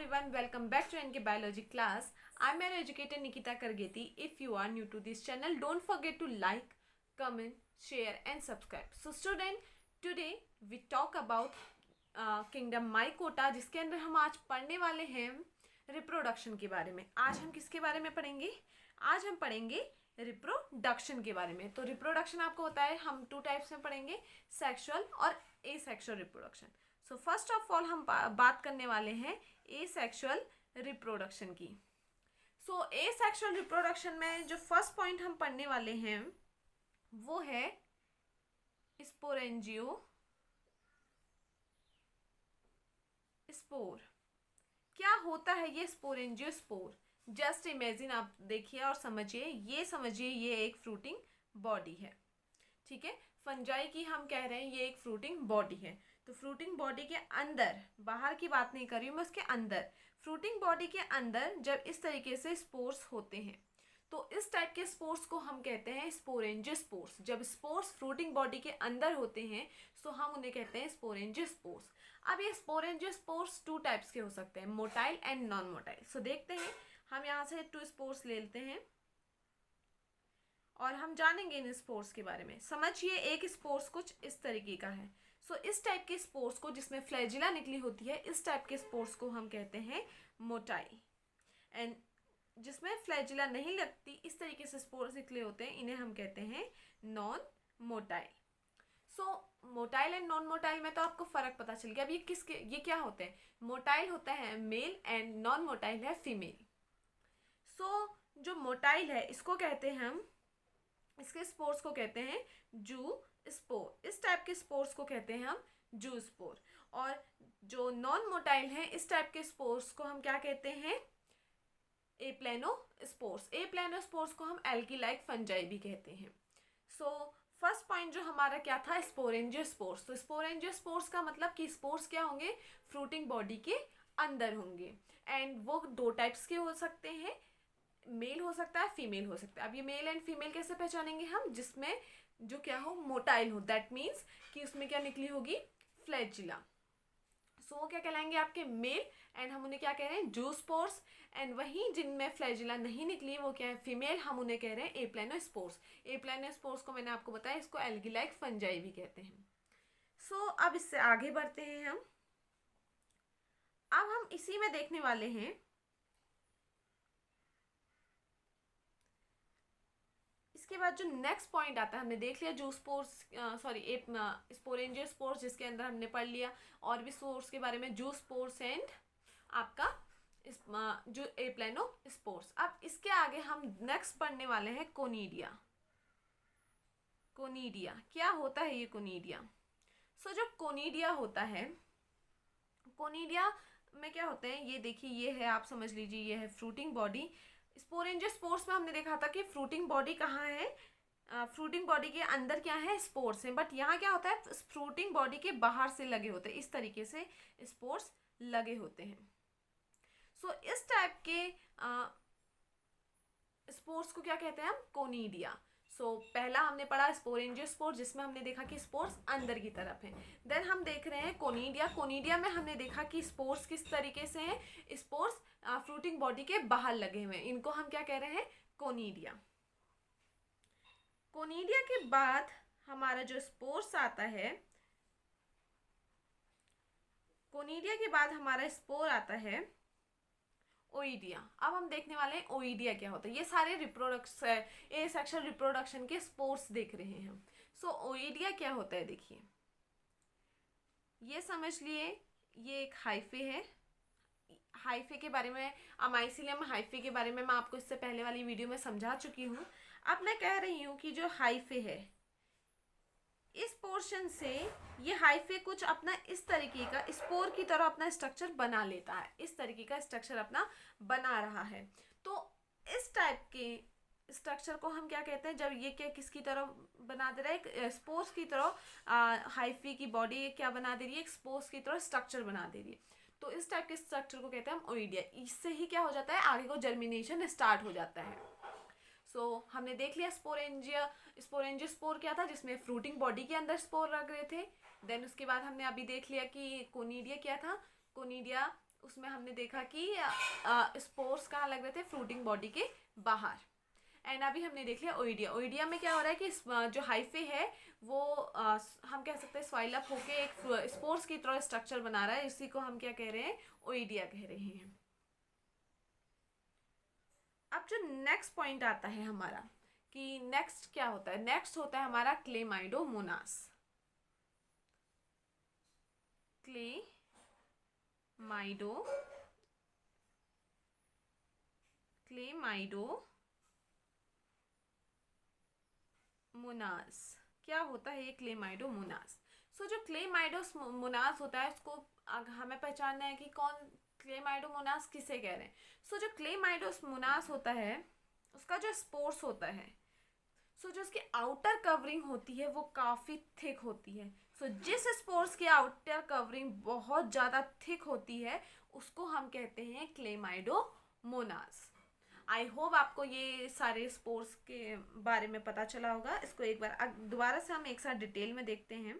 everyone, welcome back to NK Biology class. I'm your educator Nikita Kargeti. If you are new to this channel, don't forget to like, comment, share and subscribe. So student, today we talk about kingdom Mycota, जिसके अंदर हम आज पढ़ने वाले हैं reproduction के बारे में. आज हम किसके बारे में पढ़ेंगे? आज हम पढ़ेंगे रिप्रोडक्शन के बारे में. तो रिप्रोडक्शन आपको होता है, हम 2 टाइप्स में पढ़ेंगे, सेक्सुअल और asexual reproduction. So first of all हम बात करने वाले हैं एसेक्सुअल रिप्रोडक्शन की. सो एसेक्सुअल रिप्रोडक्शन में जो फर्स्ट पॉइंट हम पढ़ने वाले हैं वो है स्पोरेंजियो स्पोर. क्या होता है ये स्पोरेंजियो स्पोर? जस्ट इमेजिन, आप देखिए और समझिए, ये एक फ्रूटिंग बॉडी है. ठीक है, फंजाई की हम कह रहे हैं ये एक फ्रूटिंग बॉडी है. तो फ्रूटिंग बॉडी के अंदर, बाहर की बात नहीं कर रही हूँ मैं, उसके अंदर, फ्रूटिंग बॉडी के अंदर जब इस तरीके से स्पोर्स होते हैं तो इस टाइप के स्पोर्स को हम कहते हैं स्पोरेंजियोस्पोर्स. जब स्पोर्स फ्रूटिंग बॉडी के अंदर होते हैं तो हम उन्हें कहते हैं स्पोरेंजियोस्पोर्स. अब ये स्पोरेंजियोस्पोर्स 2 टाइप्स के हो सकते हैं, मोटाइल एंड नॉन मोटाइल. सो देखते हैं, हम यहाँ से 2 स्पोर्स ले लेते हैं और हम जानेंगे इन स्पोर्स के बारे में. समझिए, एक स्पोर्स कुछ इस तरीके का है. सो इस टाइप के स्पोर्स को, जिसमें फ्लैजिला निकली होती है, इस टाइप के स्पोर्स को हम कहते हैं मोटाइल. एंड जिसमें फ्लैजिला नहीं लगती, इस तरीके से स्पोर्स निकले होते हैं, इन्हें हम कहते हैं non motile. So motile and non motile में तो आपको फ़र्क पता चल गया. अब ये क्या होते हैं? मोटाइल होता है मेल एंड नॉन मोटाइल है फीमेल. सो जो मोटाइल है इसको कहते हैं हम, इसके स्पोर्स को कहते हैं जू स्पोर. इस टाइप के स्पोर्स को कहते हैं हम जू स्पोर. और जो नॉन मोटाइल हैं, इस टाइप के स्पोर्स को हम क्या कहते हैं? एप्लेनोस्पोर्स. एप्लेनोस्पोर्स को हम एल्गी लाइक फंजाई भी कहते हैं. सो फर्स्ट पॉइंट जो हमारा क्या था? स्पोरेंजियोस्पोर्स. तो स्पोरेंजियोस्पोर्स का मतलब कि स्पोर्स क्या होंगे? फ्रूटिंग बॉडी के अंदर होंगे. एंड वो 2 टाइप्स के हो सकते हैं, मेल हो सकता है, फीमेल हो सकता है. अब ये मेल एंड फीमेल कैसे पहचानेंगे हम? जिसमें जो क्या हो, मोटाइल हो. दैट मीन्स कि उसमें क्या निकली होगी? फ्लैजिला. सो वो क्या कहलाएंगे? आपके मेल. एंड हम उन्हें क्या कह रहे हैं? जूस्पोर्स. एंड वहीं जिनमें फ्लैजिला नहीं निकली वो क्या है? फीमेल. हम उन्हें कह रहे हैं एप्लेनोस्पोर्स. एप्लेनोस्पोर्स को मैंने आपको बताया, इसको एल्गी लाइक फंजाई भी कहते हैं. सो अब इससे आगे बढ़ते हैं हम. अब हम इसी में देखने वाले हैं, इसके बाद जो नेक्स्ट पॉइंट आता है, हमने देख लिया जूस्पोर्स, स्पोरेंजियोस्पोर्स, जिसके अंदर हमने पढ़ लिया और भी स्पोर्स के बारे में, जूस्पोर्स एंड आपका जो एप्लेनोस्पोर्स. अब इसके आगे हम नेक्स्ट पढ़ने वाले हैं कोनिडिया. कोनिडिया क्या होता है? ये कोनिडिया. सो जो कोनिडिया होता है, कोनिडिया में क्या होते हैं? ये देखिए, ये है, आप समझ लीजिए, ये है फ्रूटिंग बॉडी. स्पोरेंजियोस्पोर्स में हमने देखा था कि फ्रूटिंग बॉडी कहाँ है? फ्रूटिंग बॉडी के अंदर क्या है? स्पोर्स हैं. बट यहाँ क्या होता है? फ्रूटिंग बॉडी के बाहर से लगे होते हैं, इस तरीके से स्पोर्स लगे होते हैं. सो इस टाइप के स्पोर्स को क्या कहते हैं हम? कोनिडिया. सो पहला हमने पढ़ा स्पोरेंजियोस्पोर, जिसमें हमने देखा कि स्पोर्स अंदर की तरफ हैं. देन हम देख रहे हैं कोनिडिया. कोनिडिया में हमने देखा कि स्पोर्स किस तरीके से हैं? स्पोर्स फ्रूटिंग बॉडी के बाहर लगे हुए हैं. इनको हम क्या कह रहे हैं? कोनिडिया. कोनिडिया के बाद हमारा जो स्पोर्स आता है, कोनिडिया के बाद हमारा स्पोर आता है ओइडिया. अब हम देखने वाले हैं ओइडिया क्या होता है. ये सारे एसेक्सुअल रिप्रोडक्शन के स्पोर्स देख रहे हैं हम. सो ओइडिया क्या होता है? देखिए, ये समझ लिए, ये एक हाइफे है. हाइफे के बारे में, अमाइसिलियम हाइफे के बारे में मैं आपको इससे पहले वाली वीडियो में समझा चुकी हूँ. अब मैं कह रही हूँ कि जो हाइफे है, इस पोर्शन से ये हाइफे कुछ अपना इस तरीके का स्पोर की तरह अपना स्ट्रक्चर बना लेता है. इस तरीके का स्ट्रक्चर अपना बना रहा है. तो इस टाइप के स्ट्रक्चर को हम क्या कहते हैं? जब ये क्या किसकी तरह बना दे रहा है? एक स्पोर्स की तरह हाइफे की बॉडी क्या बना दे रही है? एक स्पोर्स की तरह स्ट्रक्चर बना दे रही है. तो इस टाइप के स्ट्रक्चर को कहते हैं हम ओइडिया. इससे ही क्या हो जाता है? आगे को जर्मिनेशन स्टार्ट हो जाता है. सो हमने देख लिया स्पोरेंजियोस्पोर क्या था, जिसमें फ्रूटिंग बॉडी के अंदर स्पोर लग रहे थे. देन उसके बाद हमने अभी देख लिया कि कोनिडिया क्या था? कोनिडिया उसमें हमने देखा कि स्पोर्स कहाँ लग रहे थे, फ्रूटिंग बॉडी के बाहर। एंड अभी हमने देख लिया ओइडिया। ओइडिया में क्या हो रहा है कि जो हाइफे है वो हम कह सकते हैं स्वाइल अप होके एक स्पोर्स की तरह स्ट्रक्चर बना रहा है, इसी को हम क्या कह रहे हैं, ओइडिया कह रहे हैं। अब जो नेक्स्ट पॉइंट आता है हमारा कि नेक्स्ट क्या होता है, नेक्स्ट होता है हमारा क्लेमाइडोमोनास। क्लेमाइडोमोनास क्या होता है, ये क्लेमाइडोमोनास। सो जो क्लेमाइडोमोनास होता है उसको हमें पहचानना है कि कौन क्लेमाइडोमोनास किसे कह रहे हैं। सो जो क्लेमाइडोमोनास होता है उसका जो स्पोर्स होता है, सो जो उसकी आउटर कवरिंग होती है वो काफ़ी थिक होती है। सो जिस स्पोर्स की आउटर कवरिंग बहुत ज़्यादा थिक होती है उसको हम कहते हैं क्लेमाइडोमोनास। आई होप आपको ये सारे स्पोर्स के बारे में पता चला होगा। इसको एक बार दोबारा से हम एक साथ डिटेल में देखते हैं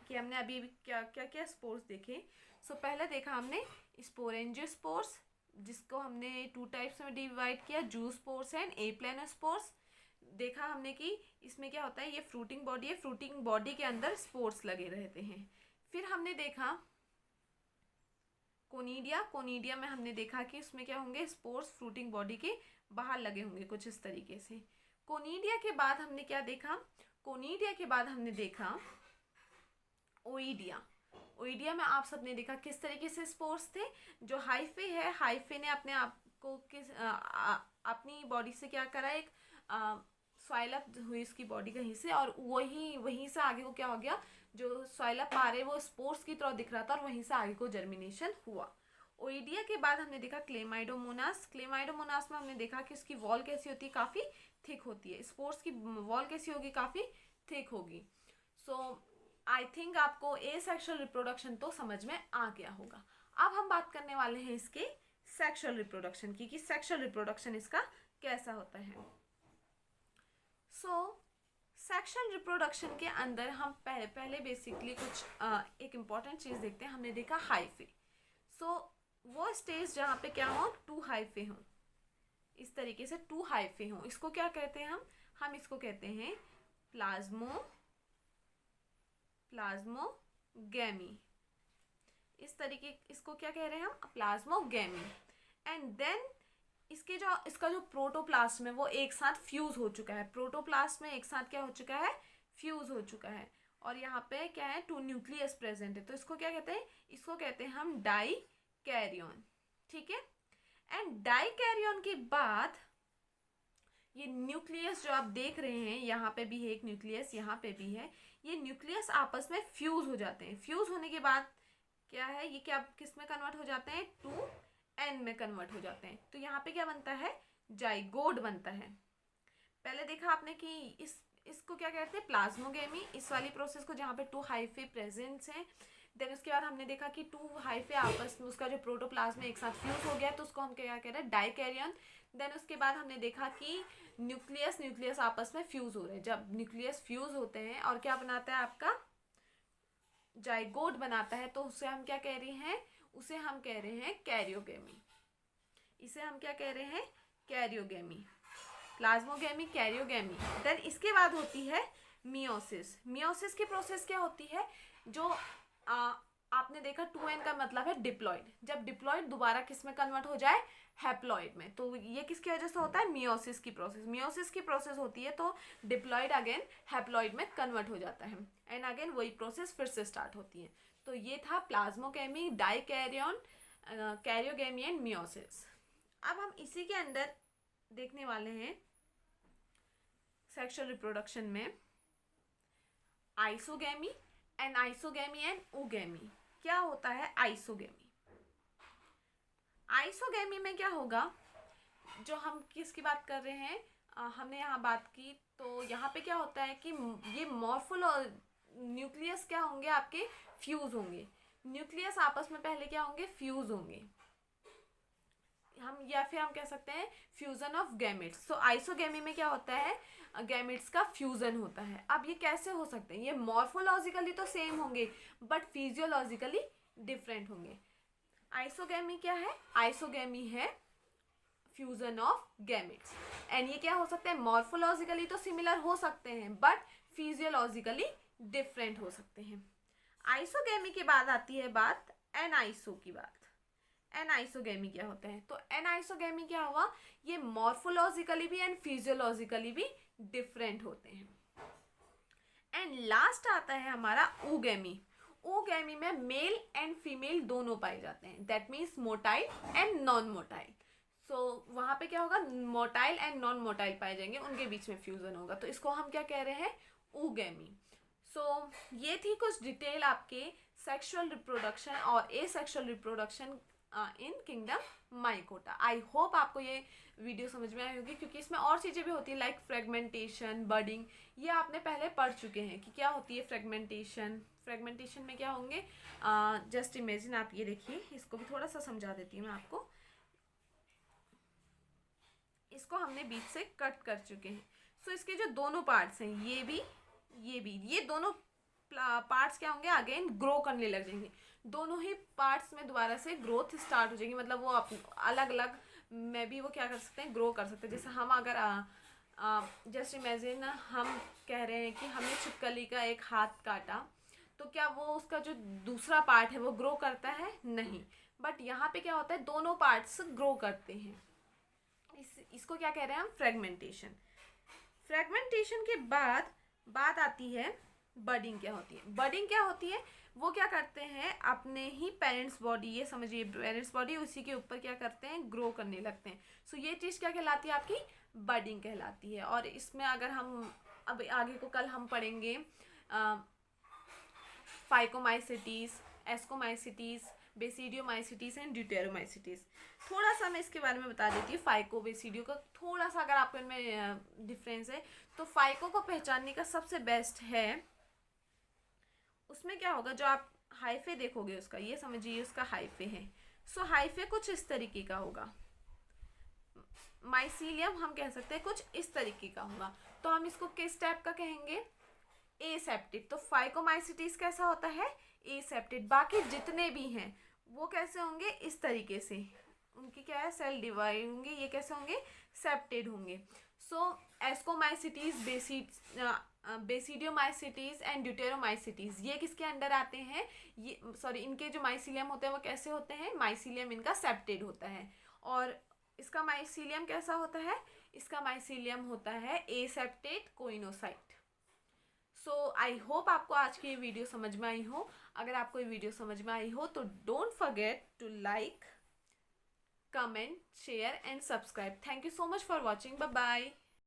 कि हमने अभी क्या क्या क्या स्पोर्स देखे। सो पहले देखा हमने स्पोरेंजियोस्पोर्स, जिसको हमने 2 टाइप्स में डिवाइड किया, जूस्पोर्स एंड एप्लेनोस्पोर्स। देखा हमने कि इसमें क्या होता है, ये फ्रूटिंग बॉडी है, फ्रूटिंग बॉडी के अंदर स्पोर्स लगे रहते हैं। फिर हमने देखा कोनिडिया। कोनिडिया में हमने देखा कि उसमें क्या होंगे, स्पोर्स फ्रूटिंग बॉडी के बाहर लगे होंगे कुछ इस तरीके से। कोनिडिया के बाद हमने क्या देखा, कोनिडिया के बाद हमने देखा ओइडिया। ओइडिया में आप सबने देखा किस तरीके से स्पोर्स थे। जो हाइफे है, हाइफे ने अपने आप को अपनी बॉडी से क्या करा, एक सॉइल अप हुई इसकी बॉडी कहीं से, और वहीं से आगे को क्या हो गया, जो सॉइल अप आ रहे वो स्पोर्स की तरह दिख रहा था और वहीं से आगे को जर्मिनेशन हुआ। ओइडिया के बाद हमने देखा क्लेमाइडोमोनास। क्लेमाइडोमोनास में हमने देखा कि उसकी वॉल कैसी होती है, काफ़ी थिक होती है। स्पोर्स की वॉल कैसी होगी, काफ़ी थिक होगी। सो आई थिंक आपको ए सेक्सुअल रिप्रोडक्शन तो समझ में आ गया होगा। अब हम बात करने वाले हैं इसके सेक्सुअल रिप्रोडक्शन की, कि सेक्सुअल रिप्रोडक्शन इसका कैसा होता है। सेक्सुअल रिप्रोडक्शन के अंदर हम पहले बेसिकली कुछ एक इम्पॉर्टेंट चीज़ देखते हैं। हमने देखा हाइफे। वो स्टेज जहाँ पे क्या हो, 2 हाइफे हों, इस तरीके से 2 हाइफे हों, इसको क्या कहते हैं हम इसको कहते हैं प्लाज्मोगैमी। इस तरीके, इसको क्या कह रहे हैं हम, प्लाज्मोगैमी। एंड देन इसका जो प्रोटोप्लास्ट है वो एक साथ फ्यूज हो चुका है। प्रोटोप्लास्ट में एक साथ क्या हो चुका है, फ्यूज हो चुका है। और यहाँ पे क्या है, 2 न्यूक्लियस प्रेजेंट है। तो इसको क्या कहते हैं, इसको कहते हैं हम डाइकैरियन। ठीक है। एंड डाइकैरियन के बाद ये न्यूक्लियस जो आप देख रहे हैं, यहाँ पे भी है एक न्यूक्लियस, यहाँ पे भी है, ये न्यूक्लियस आपस में फ्यूज हो जाते हैं। फ्यूज होने के बाद क्या है, ये क्या किस में कन्वर्ट हो जाते हैं, 2n में कन्वर्ट हो जाते हैं। तो यहाँ पे क्या बनता है, जाइगोट बनता है। पहले देखा आपने कि इसको क्या कहते हैं, प्लाज्मोगेमी, इस वाली प्रोसेस को जहाँ पे 2 हाइफे प्रेजेंट्स हैं। देन उसके बाद हमने देखा कि 2 हाइफे आपस में उसका जो प्रोटोप्लाज्म एक साथ फ्यूज हो गया, तो उसको हम क्या कह रहे हैं, डाइकैरियन। देन उसके बाद हमने देखा कि न्यूक्लियस आपस में फ्यूज हो रहे हैं। जब न्यूक्लियस फ्यूज होते हैं और क्या बनाता है, आपका जाइगोट बनाता है, तो उसे हम क्या कह रहे हैं, उसे हम कह रहे हैं कैरियोगेमी। इसे हम क्या कह रहे हैं, कैरियोगेमी। Plasmogamy, karyogamy. देन इसके बाद होती है मियोसिस। मियोसिस की प्रोसेस क्या होती है, जो आपने देखा 2n का मतलब है डिप्लॉइड। जब डिप्लॉइड दोबारा किस में कन्वर्ट हो जाए, हैप्लॉइड में। तो ये किसकी वजह से होता है, मियोसिस की प्रोसेस। मियोसिस की प्रोसेस होती है तो डिप्लॉइड अगेन हैप्लॉइड में कन्वर्ट हो जाता है, एंड अगेन वही प्रोसेस फिर से स्टार्ट होती है। तो ये था plasmogamy, dikaryon, karyogamy and meiosis. अब हम इसी के अंदर देखने वाले हैं सेक्सुअल रिप्रोडक्शन में आइसोगेमी एंड ओगेमी। क्या होता है आइसोगेमी? आइसोगेमी में क्या होगा, जो हम किसकी बात कर रहे हैं, हमने यहाँ बात की, तो यहाँ पे क्या होता है कि ये न्यूक्लियस क्या होंगे, आपके फ्यूज होंगे। न्यूक्लियस आपस में पहले क्या होंगे, फ्यूज होंगे, या फिर हम कह सकते हैं फ्यूजन ऑफ गैमेट्स। तो आइसोगेमी में क्या होता है, गैमेट्स का फ्यूजन होता है। अब ये कैसे हो सकते हैं, ये मॉर्फोलॉजिकली तो सेम होंगे बट फिजियोलॉजिकली डिफरेंट होंगे। आइसोगेमी क्या है? आइसोगेमी है फ्यूजन ऑफ गैमेट्स। एंड ये क्या हो सकते हैं? मॉर्फोलॉजिकली तो सिमिलर हो सकते हैं बट फिजियोलॉजिकली डिफरेंट हो सकते हैं। आइसोगेमी के बाद आती है बात एनाइसो की बात। एनाइसोगेमी क्या होता है? तो एनाइसोगेमी क्या हुआ? ये मॉर्फोलॉजिकली भी एंड फिजियोलॉजिकली भी डिफरेंट होते हैं। एंड लास्ट आता है हमारा ooगेमी। ooगेमी में मेल एंड फीमेल दोनों पाए जाते हैं, that means motile and non motile. So वहाँ पे क्या होगा? मोटाइल एंड नॉन मोटाइल पाए जाएंगे, उनके बीच में फ्यूजन होगा, तो इसको हम क्या कह रहे हैं? ooगेमी। सो ये थी कुछ डिटेल आपके सेक्सुअल रिप्रोडक्शन और asexual reproduction in kingdom mycota. I hope आपको ये वीडियो समझ में आई होगी, क्योंकि इसमें और चीज़ें भी होती है लाइक फ्रेगमेंटेशन, बडिंग, ये आपने पहले पढ़ चुके हैं कि क्या होती है फ्रेगमेंटेशन। फ्रेगमेंटेशन में क्या होंगे? जस्ट इमेजिन, आप ये देखिए, इसको भी थोड़ा सा समझा देती हूँ मैं आपको। इसको हमने बीच से कट कर चुके हैं। सो इसके जो दोनों पार्ट्स हैं, ये भी, ये दोनों पार्ट्स क्या होंगे? अगेन ग्रो करने लग जाएंगे। दोनों ही पार्ट्स में दोबारा से ग्रोथ स्टार्ट हो जाएगी, मतलब वो अलग अलग में भी वो क्या कर सकते हैं? ग्रो कर सकते हैं। जैसे हम अगर जस्ट इमेजिन, हम कह रहे हैं कि हमने छिपकली का एक हाथ काटा, तो क्या वो उसका जो दूसरा पार्ट है वो ग्रो करता है? नहीं। बट यहाँ पे क्या होता है? दोनों पार्ट्स ग्रो करते हैं। इसको क्या कह रहे हैं हम? फ्रेगमेंटेशन। फ्रेगमेंटेशन के बाद बात आती है बडिंग क्या होती है। बडिंग क्या होती है? वो क्या करते हैं? अपने ही पेरेंट्स बॉडी, ये समझिए पेरेंट्स बॉडी, उसी के ऊपर क्या करते हैं? ग्रो करने लगते हैं। सो ये चीज़ क्या कहलाती है? आपकी बडिंग कहलाती है। और इसमें अगर हम अब आगे को कल हम पढ़ेंगे phycomycetes, ascomycetes, basidiomycetes and deuteromycetes. थोड़ा सा मैं इसके बारे में बता देती हूँ। फाइको बेसिडियो का थोड़ा सा अगर आपको इनमें डिफरेंस है, तो फाइको को पहचानने का सबसे बेस्ट है, उसमें क्या होगा? जो आप हाइफे देखोगे उसका, ये समझिए उसका हाइफे है। सो हाइफे कुछ इस तरीके का होगा। माइसीलियम हम कह सकते हैं कुछ इस तरीके का होगा। तो हम इसको किस टाइप का कहेंगे? एसेप्टेड। तो फाइकोमाइसिटीज कैसा होता है? एसेप्टेड। बाकी जितने भी हैं वो कैसे होंगे? इस तरीके से उनकी क्या है? सेल डिवाइड होंगे। ये कैसे होंगे? सेप्टेड होंगे। सो एस्कोमाइसिटीज, बेसिडियोमाइसिटीज एंड ड्यूटेरोमाइसिटीज, ये किसके अंडर आते हैं? ये सॉरी, इनके जो माइसीलियम होते हैं वो कैसे होते हैं? माइसीलियम इनका सेप्टेड होता है। और इसका माइसीलियम कैसा होता है? इसका माइसीलियम होता है एसेप्टेड कोइनोसाइट। सो आई होप आपको आज की ये वीडियो समझ में आई हो। अगर आपको ये वीडियो समझ में आई हो तो don't forget to like, comment, share and subscribe. Thank you so much for watching. Bye bye.